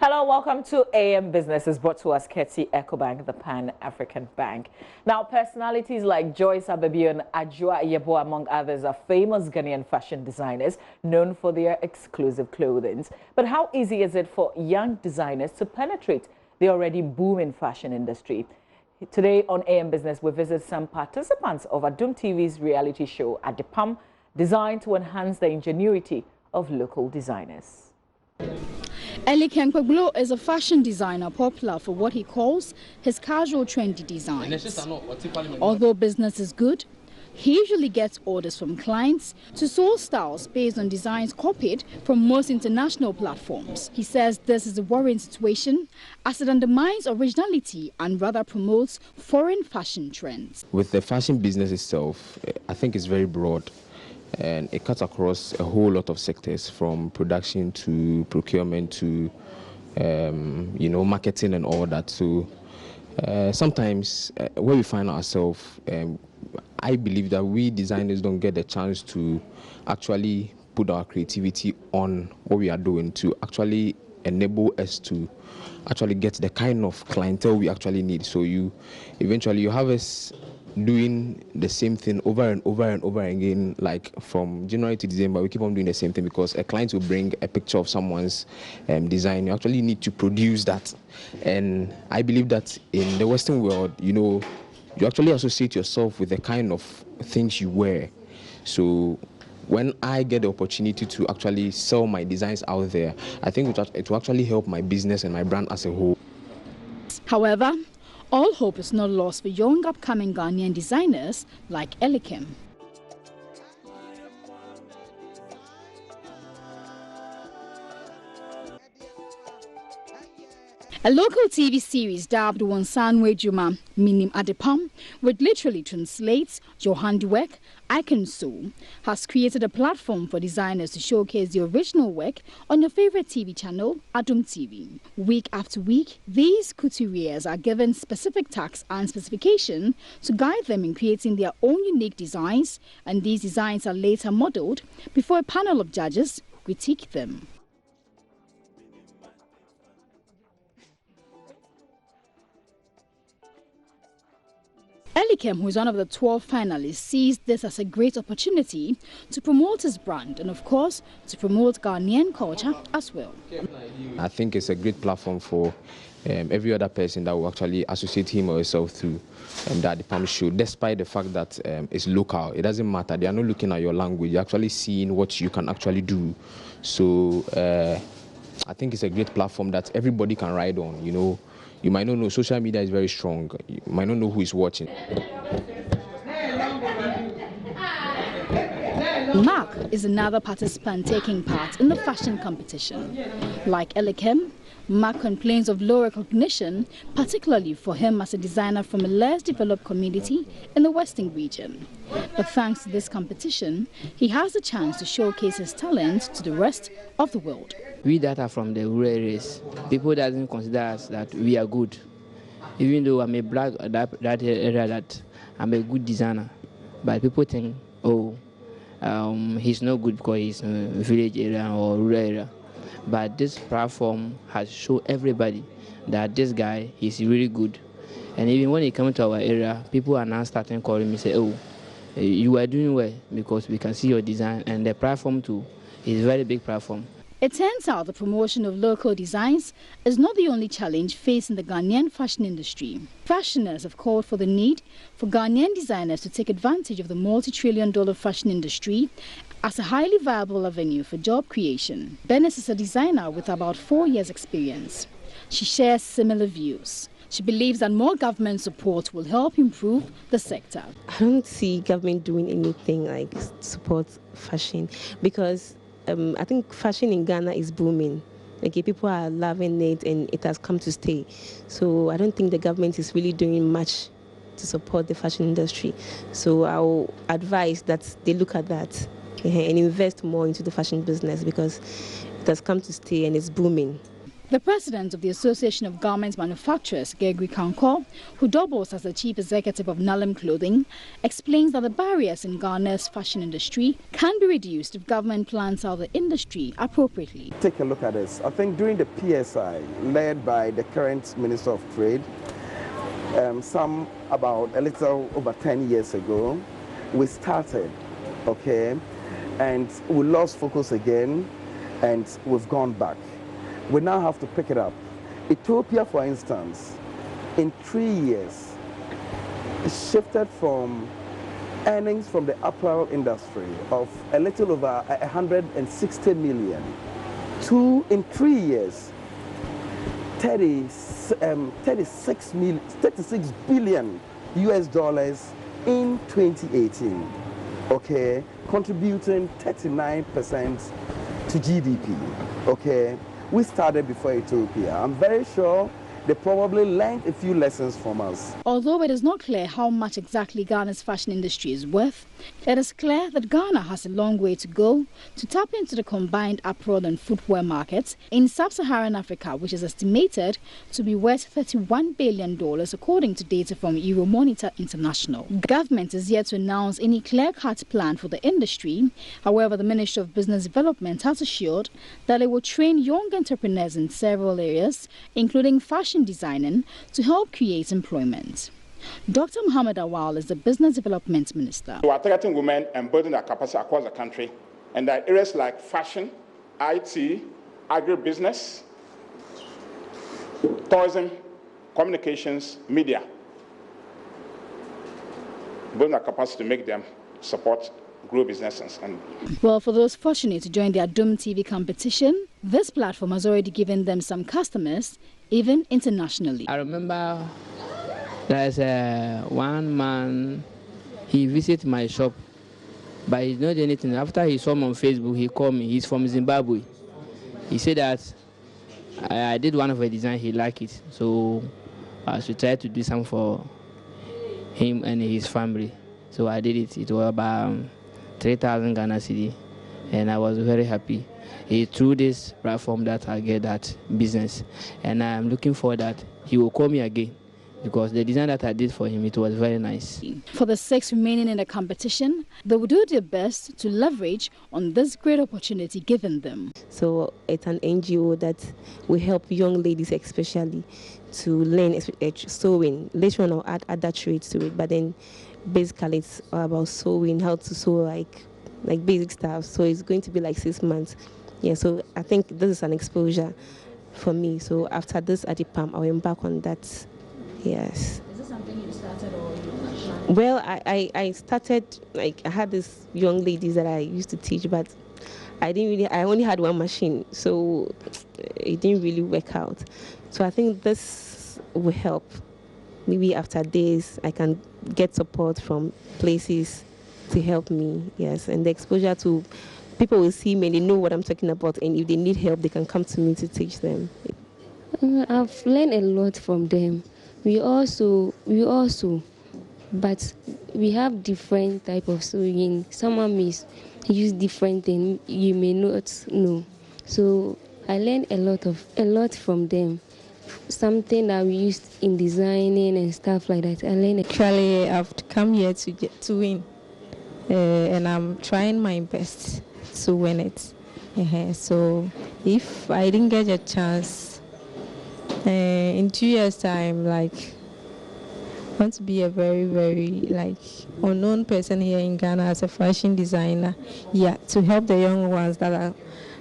Hello, welcome to AM Business. Is brought to us courtesy EcoBank, the Pan-African Bank. Now, personalities like Joyce Ababi and Ajua Yebo, among others, are famous Ghanaian fashion designers known for their exclusive clothing. But how easy is it for young designers to penetrate the already booming fashion industry? Today on AM Business, we visit some participants of Adom TV's reality show, Adepam, designed to enhance the ingenuity of local designers. Adepam is a fashion designer popular for what he calls his casual trendy designs. Although business is good, he usually gets orders from clients to source styles based on designs copied from most international platforms. He says this is a worrying situation as it undermines originality and rather promotes foreign fashion trends. With the fashion business itself, I think it's very broad. And it cuts across a whole lot of sectors, from production to procurement to, marketing and all that. So sometimes where we find ourselves, I believe that we designers don't get the chance to actually put our creativity on what we are doing to actually enable us to actually get the kind of clientele we actually need. So you have us doing the same thing over and over and over again, like from January to December. We keep on doing the same thing because a client will bring a picture of someone's design. You actually need to produce that. And I believe that in the Western world, you actually associate yourself with the kind of things you wear. So when I get the opportunity to actually sell my designs out there, I think it will actually help my business and my brand as a whole. However, all hope is not lost for young upcoming Ghanaian designers like Adepam. A local TV series dubbed Wonsanwe Juma, meaning Adepam, which literally translates your handiwork, I can sew, has created a platform for designers to showcase the original work on your favorite TV channel, Adom TV. Week after week, these couturiers are given specific tasks and specifications to guide them in creating their own unique designs, and these designs are later modeled before a panel of judges critique them. Adepam, who is one of the 12 finalists, sees this as a great opportunity to promote his brand and, of course, to promote Ghanaian culture as well. I think it's a great platform for every other person that will actually associate him or herself to the Adepam show, despite the fact that it's local. It doesn't matter. They are not looking at your language. You're actually seeing what you can actually do. So I think it's a great platform that everybody can ride on, You might not know, social media is very strong. You might not know who is watching. Mark is another participant taking part in the fashion competition. Like Adepam, Mark complains of low recognition, particularly for him as a designer from a less developed community in the Western region. But thanks to this competition, he has the chance to showcase his talent to the rest of the world. We that are from the rural areas, people doesn't consider us that we are good. Even though I may brag at that area that I'm a good designer, but people think, he's not good because he's in a village area or rural area. But this platform has shown everybody that this guy is really good. And even when he comes to our area, people are now starting calling me, say, you are doing well because we can see your design. And the platform too is a very big platform. It turns out the promotion of local designs is not the only challenge facing the Ghanaian fashion industry. Fashioners have called for the need for Ghanaian designers to take advantage of the multi-trillion-dollar fashion industry as a highly viable avenue for job creation. Bernice is a designer with about 4 years' experience. She shares similar views. She believes that more government support will help improve the sector. I don't see government doing anything like support fashion because I think fashion in Ghana is booming. People are loving it and it has come to stay. So I don't think the government is really doing much to support the fashion industry. So I'll advise that they look at that and invest more into the fashion business because it has come to stay and it's booming. The president of the Association of Garment Manufacturers, Gregory Kanko, who doubles as the chief executive of Nalim Clothing, explains that the barriers in Ghana's fashion industry can be reduced if government plans out the industry appropriately. Take a look at this. I think during the PSI, led by the current Minister of Trade, some about a little over 10 years ago, we started, okay, and we lost focus again, and we've gone back. We now have to pick it up. Ethiopia, for instance, in 3 years, shifted from earnings from the apparel industry of a little over 160 million to, in 3 years, 36 billion US dollars in 2018, okay, contributing 39% to GDP, okay. We started before Ethiopia. I'm very sure they probably learned a few lessons from us. Although it is not clear how much exactly Ghana's fashion industry is worth, it is clear that Ghana has a long way to go to tap into the combined apparel and footwear markets in sub-Saharan Africa, which is estimated to be worth $31 billion according to data from Euromonitor International. Government is yet to announce any clear-cut plan for the industry. However, the Ministry of Business Development has assured that it will train young entrepreneurs in several areas, including fashion designing, to help create employment. Dr. Muhammad Awal is the Business Development Minister. We are targeting women and building their capacity across the country, and there are areas like fashion, IT, agribusiness, tourism, communications, media. Building their capacity to make them support, grow businesses. Well, for those fortunate to join the Adom TV competition, this platform has already given them some customers, even internationally. I remember there's one man, he visited my shop, but he didn't do anything. After he saw me on Facebook, he called me. He's from Zimbabwe. He said that I did one of the design, he liked it. So I should try to do something for him and his family. So I did it. It was about 3,000 Ghana cedi, and I was very happy. It's through this platform that I get that business, and I'm looking forward that he will call me again, because the design that I did for him, it was very nice. For the 6 remaining in the competition, they will do their best to leverage on this great opportunity given them. So it's an NGO that will help young ladies especially to learn sewing. Later on I'll add other trades to it, but then basically it's all about sewing, how to sew like basic stuff. So it's going to be like 6 months. Yeah, so I think this is an exposure for me. So after this Adepam, I'll embark on that. Yes. Is this something you started or you? Well, I started, like, I had these young ladies that I used to teach, but I only had one machine, so it didn't really work out. So I think this will help. Maybe after days, I can get support from places to help me, yes, and the exposure to people will see me and they know what I'm talking about, and if they need help, they can come to me to teach them. I've learned a lot from them. We also, but we have different type of sewing. Someone may use different things you may not know. So I learned a lot from them. Something that we used in designing and stuff like that. I learned. Actually, I've come here to win, and I'm trying my best to win it. So if I didn't get a chance, in 2 years' time, like, I want to be a very, very unknown person here in Ghana as a fashion designer. Yeah, to help the young ones that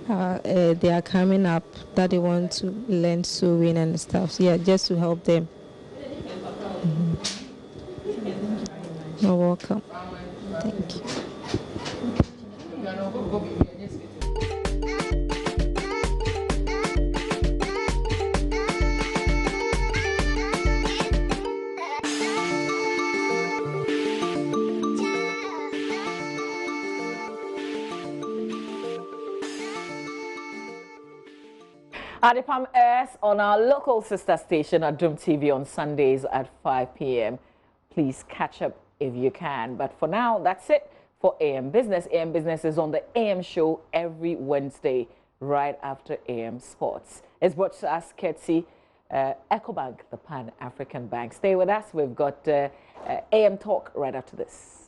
they are coming up, that they want to learn sewing and stuff. So yeah, just to help them. You're welcome. Thank you. Adepam airs on our local sister station, Adom TV, on Sundays at 5 p.m. Please catch up if you can. But for now, that's it for AM Business. AM Business is on the AM show every Wednesday. right after AM Sports. It's brought to us courtesy EcoBank, the Pan-African Bank. Stay with us. We've got AM Talk right after this.